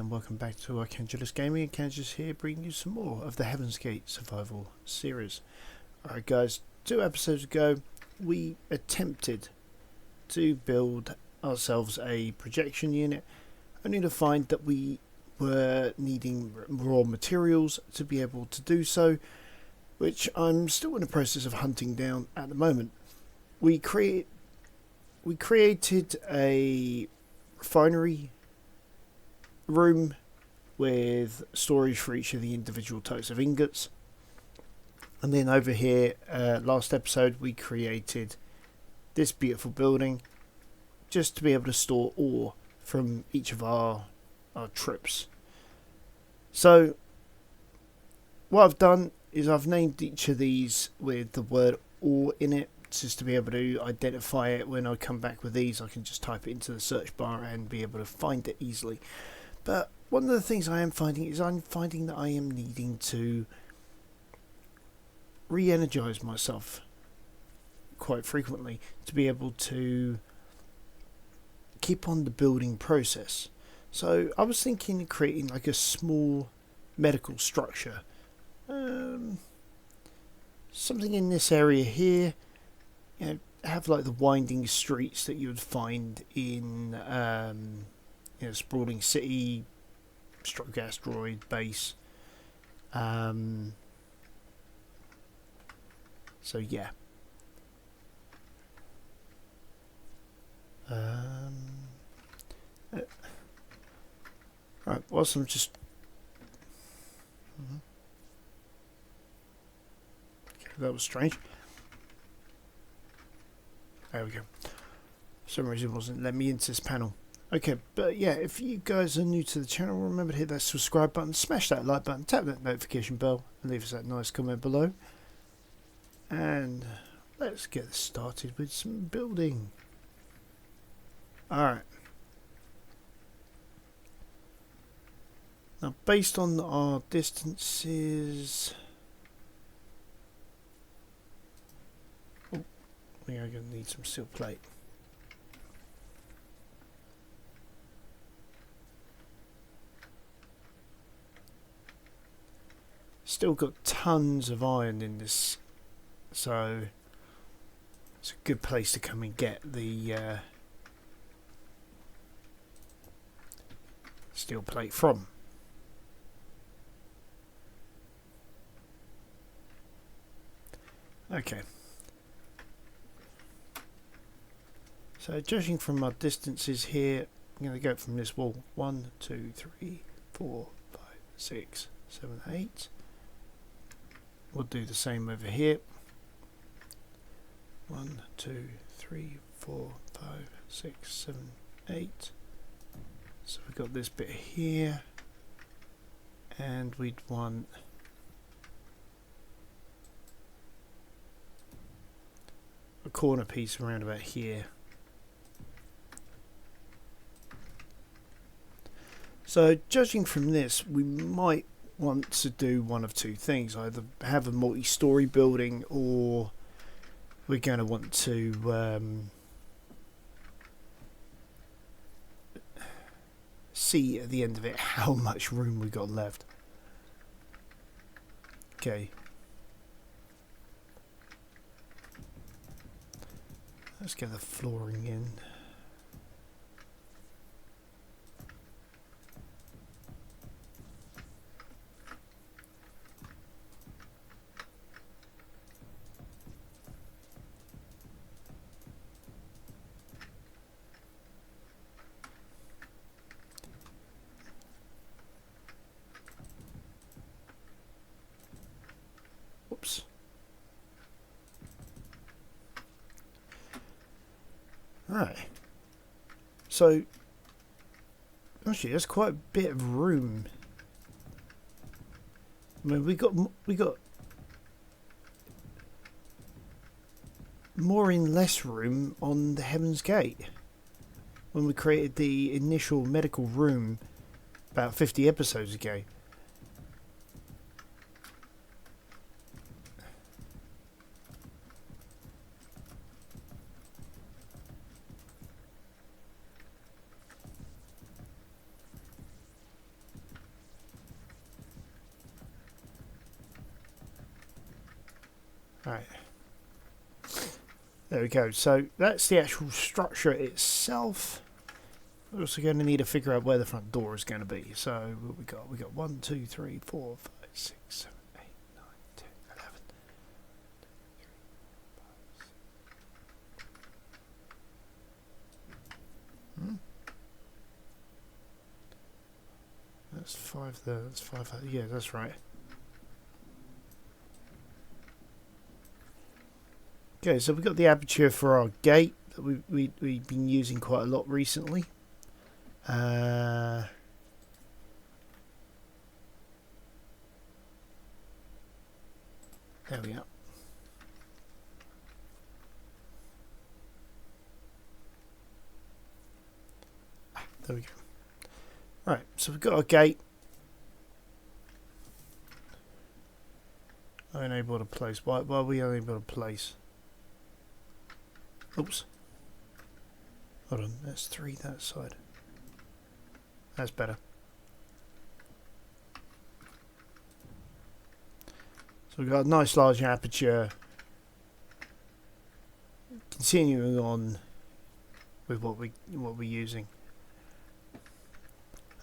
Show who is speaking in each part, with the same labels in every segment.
Speaker 1: and welcome back to Archangulus Gaming. Archangulus here, bringing you some more of the Heaven's Gate survival series. Alright guys, 2 episodes ago we attempted to build ourselves a projection unit, only to find that we were needing raw materials to be able to do so, which I'm still in the process of hunting down at the moment. We created a refinery room with storage for each of the individual types of ingots, and then over here last episode we created this beautiful building just to be able to store ore from each of our trips. So what I've done is I've named each of these with the word ore in it, just to be able to identify it. When I come back with these, I can just type it into the search bar and be able to find it easily. But one of the things I am finding is I'm finding that I am needing to re-energize myself quite frequently to be able to keep on the building process. So I was thinking of creating like a small medical structure, something in this area here. You know, have like the winding streets that you would find in sprawling city stroke asteroid base. So yeah. Right, whilst I'm just okay, that was strange. There we go. For some reason it wasn't letting me into this panel. Okay, but yeah, if you guys are new to the channel, remember to hit that subscribe button, smash that like button, tap that notification bell, and leave us that nice comment below. And let's get started with some building. Alright. Now, based on our distances, we are going to need some steel plate. Still got tons of iron in this, so it's a good place to come and get the steel plate from. Okay. So judging from our distances here, I'm going to go from this wall 1, 2, 3, 4, 5, 6, 7, 8. We'll do the same over here. 1, 2, 3, 4, 5, 6, 7, 8. So we've got this bit here, and we'd want a corner piece around about here. So judging from this, we might want to do one of two things: either have a multi-story building, or we're going to want to see at the end of it how much room we got left. Okay, let's get the flooring in. Whoops. Right. So actually, there's quite a bit of room. I mean, we got more in less room on the Heaven's Gate when we created the initial medical room about 50 episodes ago. Right. There we go. So that's the actual structure itself. We're also going to need to figure out where the front door is going to be. So what we got? We got 1, 2, 3, 4, 5, 6, 7, 8, 9, 10, 11. That's 5 there. That's 5 there. Yeah, that's right. Okay, so we've got the aperture for our gate that we've been using quite a lot recently. There we go. There we go. Right, so we've got our gate. Unable to place. Why are we unable to place? Oops. Hold on, that's 3 that side. That's better. So we've got a nice large aperture. Continuing on with what we're using.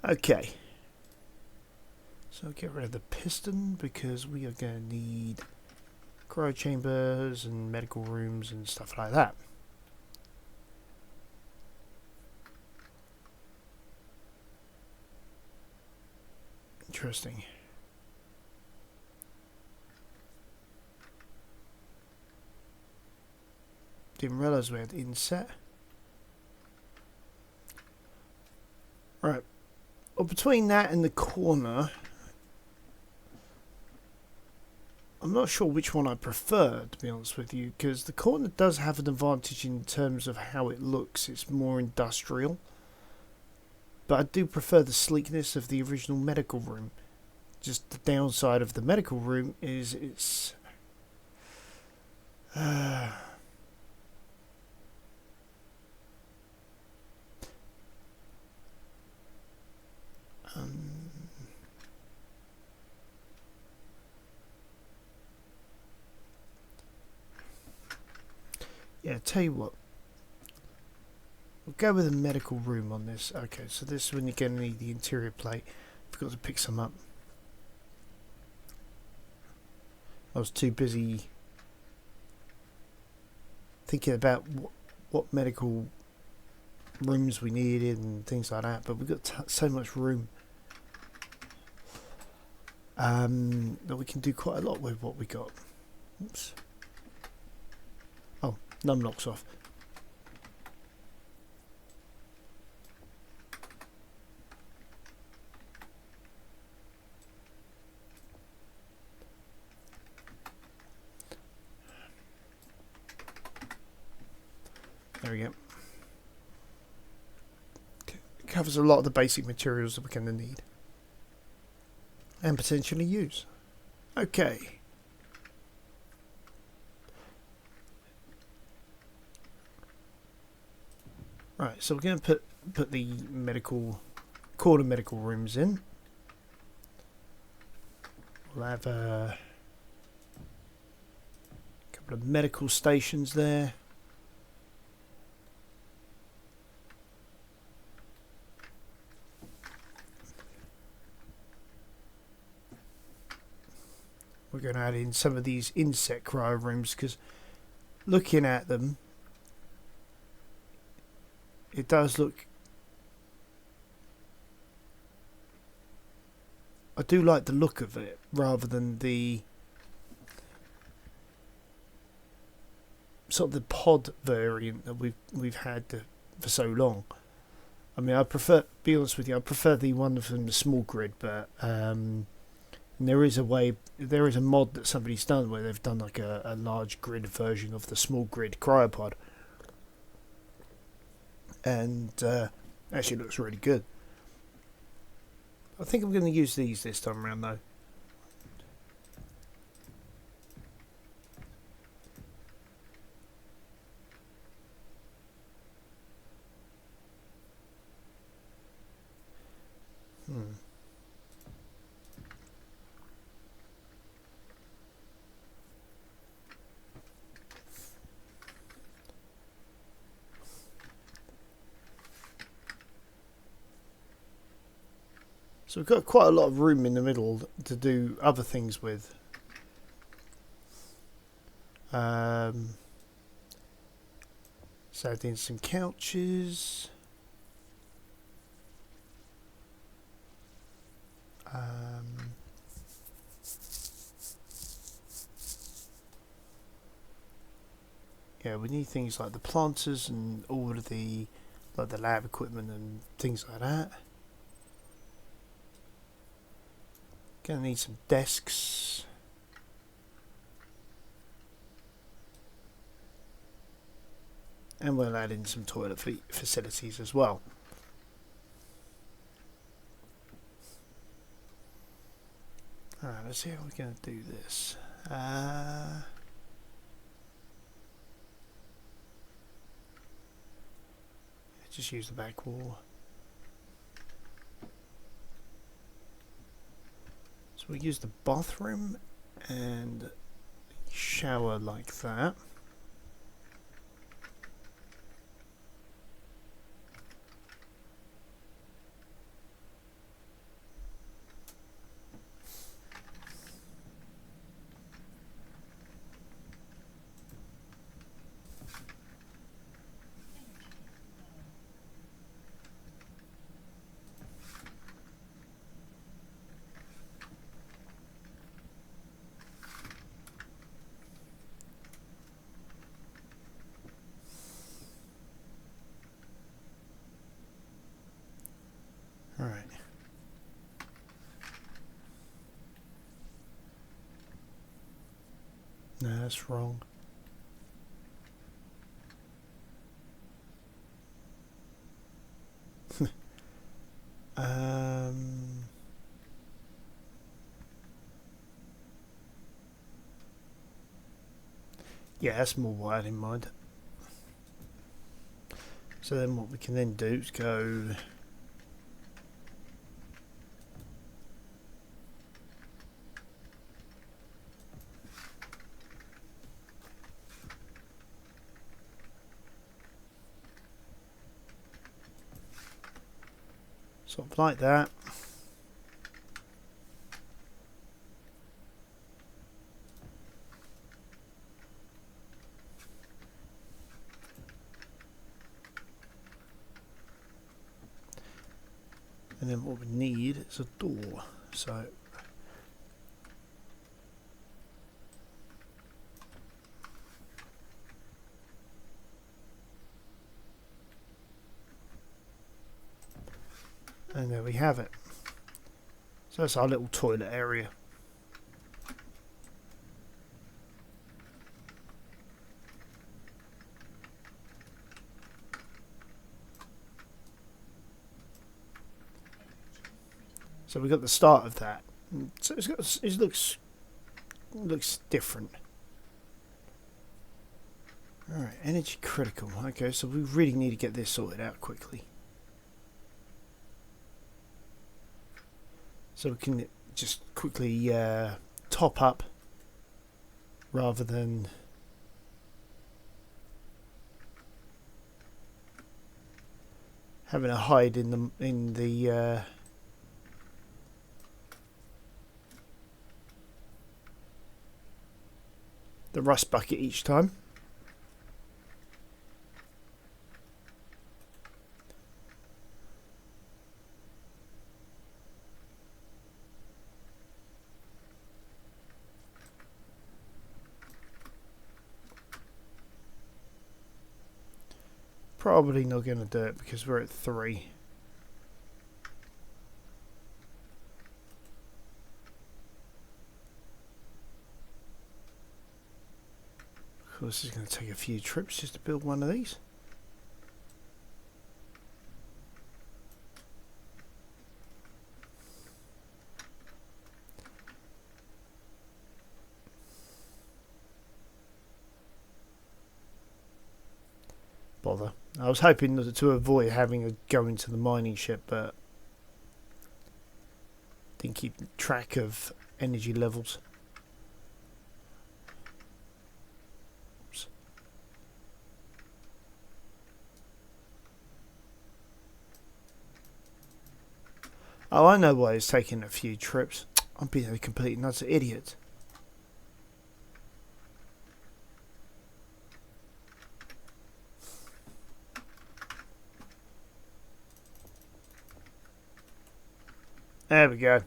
Speaker 1: Okay. So get rid of the piston because we are going to need cryo chambers and medical rooms and stuff like that. Interesting. Didn't realise we had inset. Right. Well, between that and the corner, I'm not sure which one I prefer, to be honest with you, because the corner does have an advantage in terms of how it looks. It's more industrial. But I do prefer the sleekness of the original medical room. Just the downside of the medical room is it's... yeah, tell you what. We'll go with a medical room on this. Okay, so this is when you're going to need the interior plate. Forgot to pick some up. I was too busy thinking about what medical rooms we needed and things like that, but we've got so much room that we can do quite a lot with what we got. Oops. Oh, none locks off. There we go. It covers a lot of the basic materials that we're going to need and potentially use. Okay. Right, so we're going to put the corner medical rooms in. We'll have a couple of medical stations there. We're going to add in some of these insect cryo rooms because looking at them, it does look... I do like the look of it rather than the sort of the pod variant that we've had for so long. I mean, I prefer, to be honest with you, I prefer the one from the small grid, but there is a mod that somebody's done where they've done like a large grid version of the small grid cryopod, and actually looks really good. I think I'm going to use these this time around though. So we've got quite a lot of room in the middle to do other things with. So add in some couches. Yeah, we need things like the planters and all of the like the lab equipment and things like that. Gonna need some desks. And we'll add in some toilet facilities as well. Alright, let's see how we're going to do this. Just use the back wall. So we use the bathroom and shower like that. Alright. No, that's wrong. Yeah, that's more what I had in mind. So then what we can then do is go sort of like that. And then what we need is a door. So and there we have it. So that's our little toilet area. So we got the start of that. So it looks different. Alright, energy critical. Okay, so we really need to get this sorted out quickly. So we can just quickly top up rather than having to hide in the rust bucket each time. Probably not going to do it because we're at 3. Of course, it's going to take a few trips just to build one of these. Bother. I was hoping to avoid having to go into the mining ship, but didn't keep track of energy levels. Oops. Oh, I know why it's taking a few trips. I'm being a complete nuts idiot. There we go.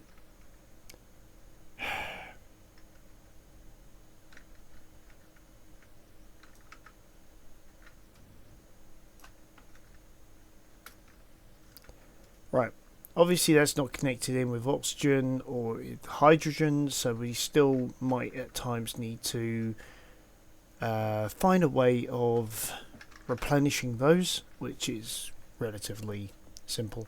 Speaker 1: Right. Obviously that's not connected in with oxygen or hydrogen, so we still might at times need to find a way of replenishing those, which is relatively simple.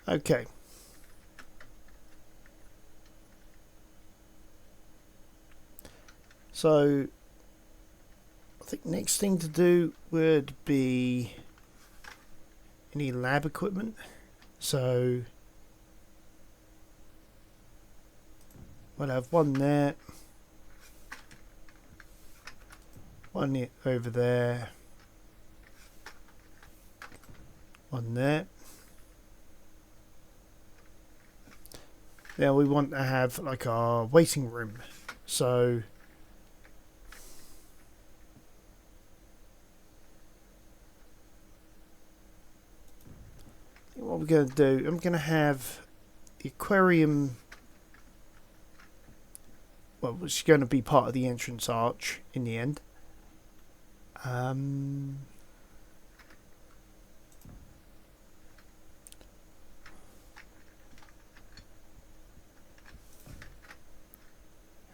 Speaker 1: Okay. So I think next thing to do would be any lab equipment. So we'll have one there, one over there, one there. Now we want to have like our waiting room. So what we're going to do, I'm going to have the aquarium, well, which is going to be part of the entrance arch in the end.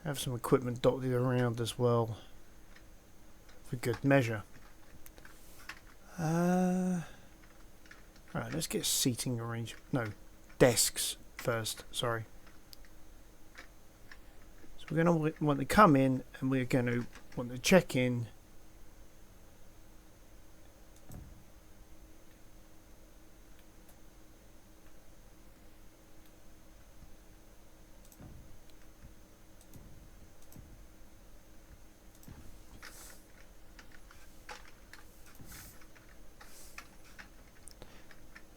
Speaker 1: Have some equipment dotted around as well for good measure. Right, let's get seating arrangement. No, desks first. Sorry. So we're going to want to come in, and we're going to want to check in.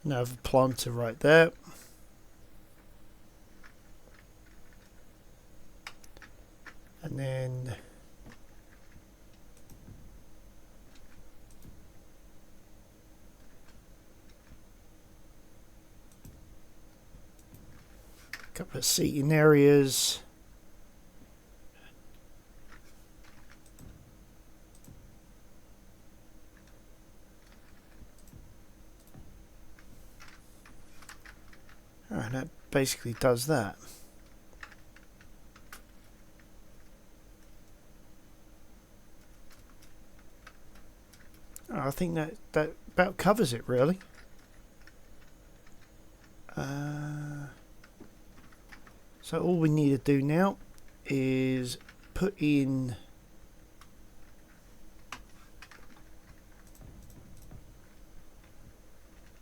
Speaker 1: Now I have a planter right there. And then a couple of seating areas. Alright, that basically does that. I think that about covers it, really. So all we need to do now is put in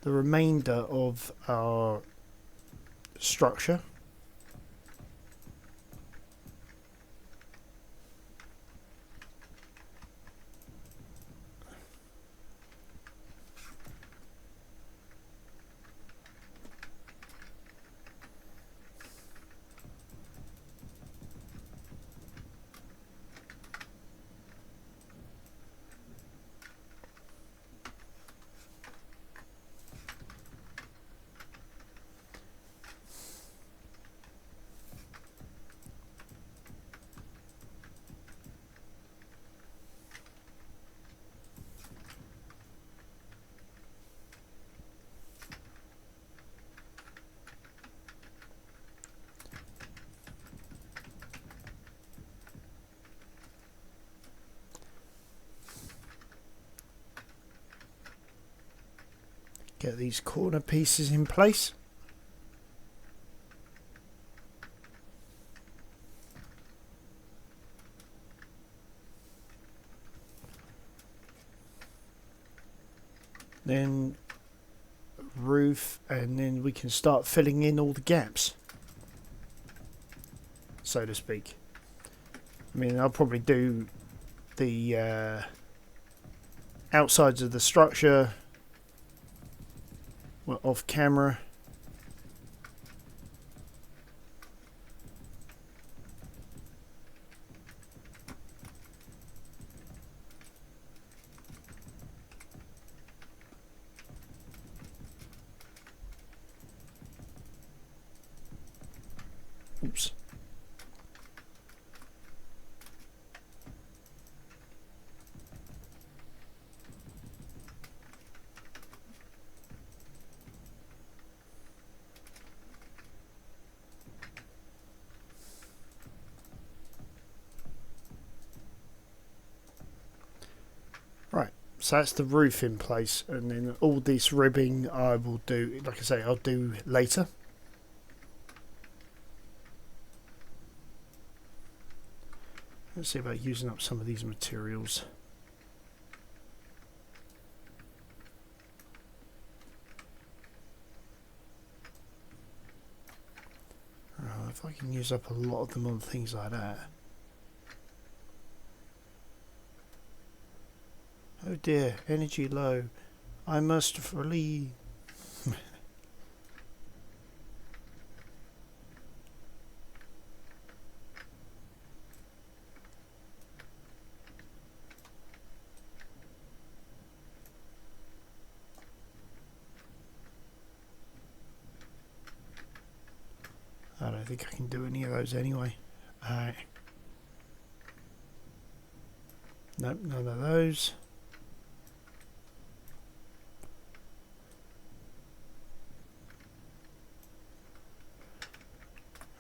Speaker 1: the remainder of our structure. Get these corner pieces in place. then roof, and then we can start filling in all the gaps, so to speak. I mean, I'll probably do the outsides of the structure off camera. Oops. Right, so that's the roof in place, and then all this ribbing I will do, like I say, I'll do later. Let's see about using up some of these materials. If I can use up a lot of them on things like that. Oh dear, energy low. I must flee. I don't think I can do any of those anyway. Alright. Nope, none of those.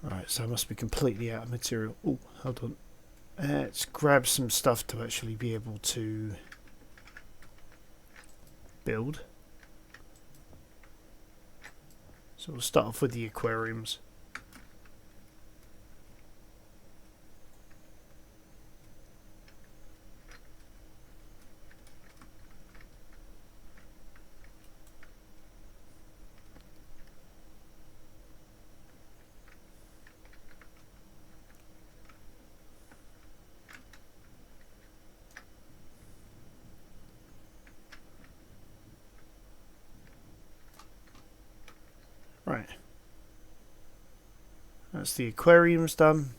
Speaker 1: Right, so I must be completely out of material. Oh, hold on. Let's grab some stuff to actually be able to build. So we'll start off with the aquariums. Right, that's the aquariums done.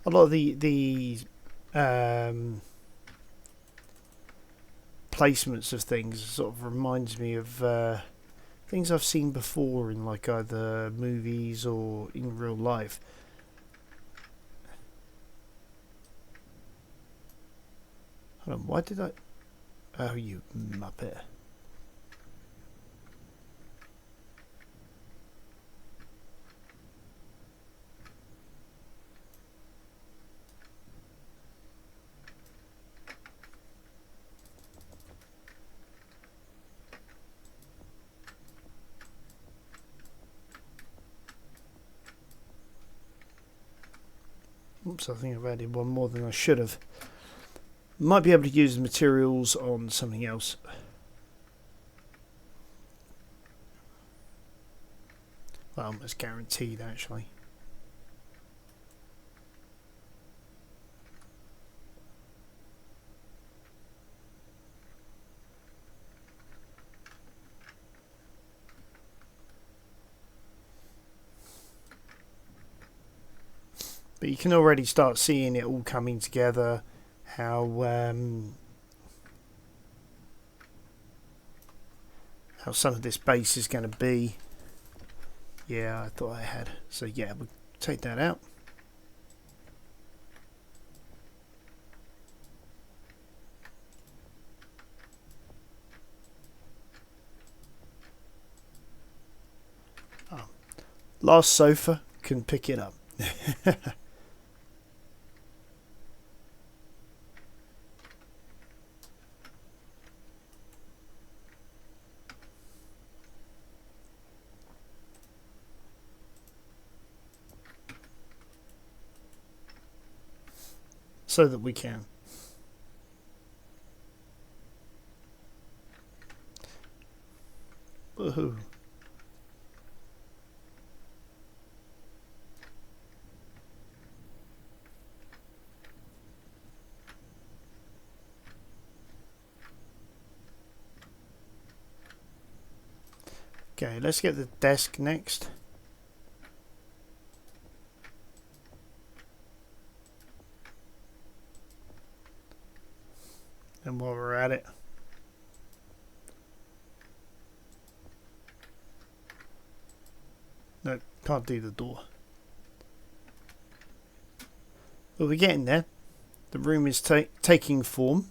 Speaker 1: A lot of the placements of things sort of reminds me of things I've seen before in like either movies or in real life. Hold on, why did I... Oh, you muppet. Oops, I think I've added one more than I should have. Might be able to use the materials on something else. Well, almost guaranteed actually. But you can already start seeing it all coming together, how some of this base is going to be. Yeah, I thought I had. So yeah, we'll take that out. Oh. Last sofa can pick it up. so that we can. Woohoo. Okay, let's get the desk next. And while we're at it, no, can't do the door. But we're getting there. The room is taking form.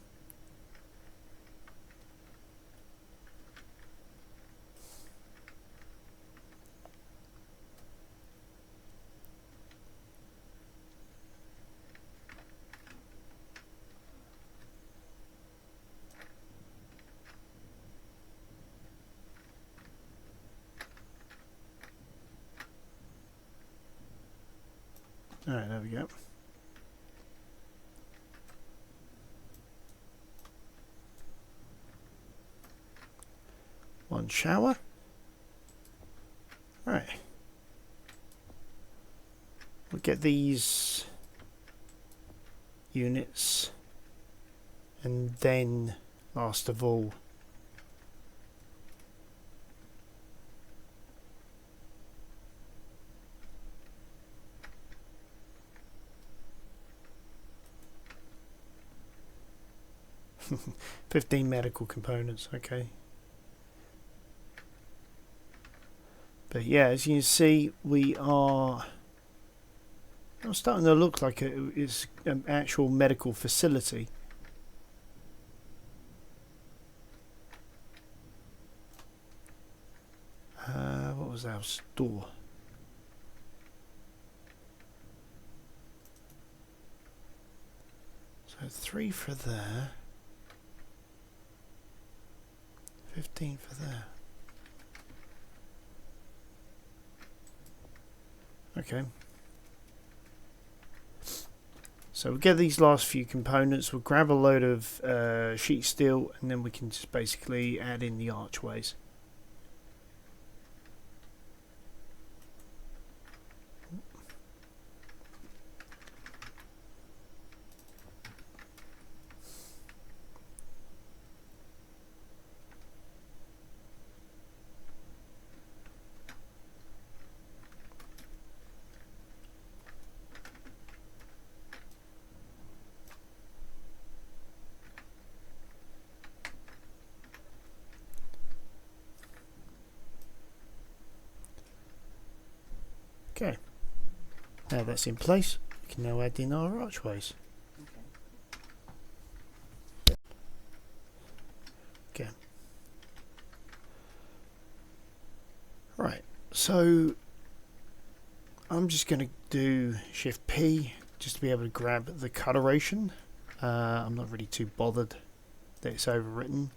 Speaker 1: Alright, there we go. One shower. Right. We'll get these units, and then last of all $15 medical components. Okay. But yeah, as you can see, we are starting to look like it's an actual medical facility. What was our store? So 3 for there, 15 for there. Okay. So we'll get these last few components, we'll grab a load of sheet steel, and then we can just basically add in the archways. Okay, now that's in place, we can now add in our archways. Okay. Right, so I'm just going to do Shift P just to be able to grab the coloration. I'm not really too bothered that it's overwritten.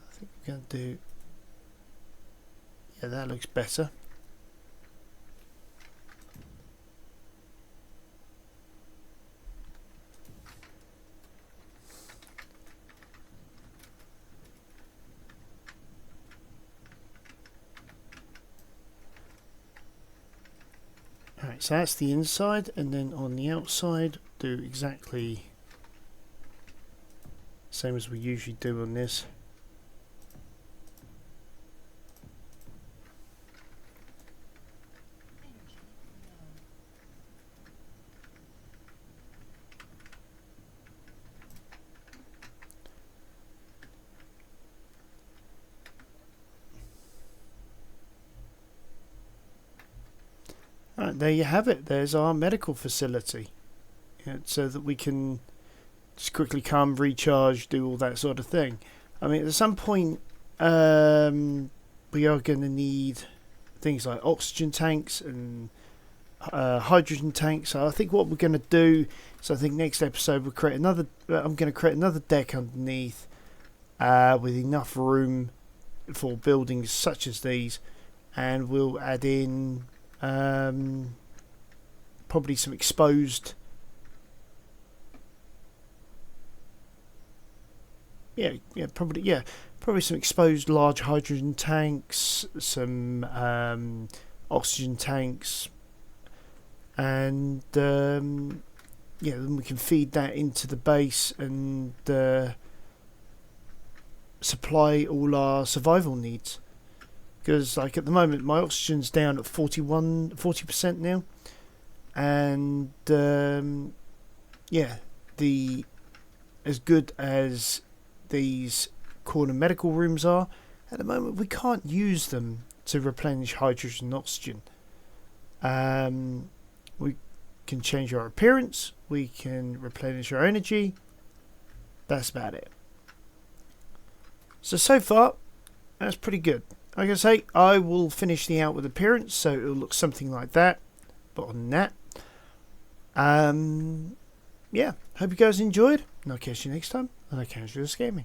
Speaker 1: I think we're going to do, yeah, that looks better. Alright, so that's the inside, and then on the outside do exactly the same as we usually do on this. Right, there you have it. There's our medical facility. Yeah, so that we can just quickly come, recharge, do all that sort of thing. I mean, at some point, we are going to need things like oxygen tanks and hydrogen tanks. So I think what we're going to do is, I think next episode we'll create another. I'm going to create another deck underneath with enough room for buildings such as these, and we'll add in Probably some exposed. Probably some exposed large hydrogen tanks, some oxygen tanks, and then we can feed that into the base and supply all our survival needs. Because like at the moment my oxygen's down at 40% now, and as good as these corner medical rooms are, at the moment we can't use them to replenish hydrogen and oxygen. We can change our appearance, we can replenish our energy. That's about it. So far that's pretty good. Like I say, I will finish the outward appearance, so it'll look something like that. But on that, hope you guys enjoyed, and I'll catch you next time on Archangulus Gaming.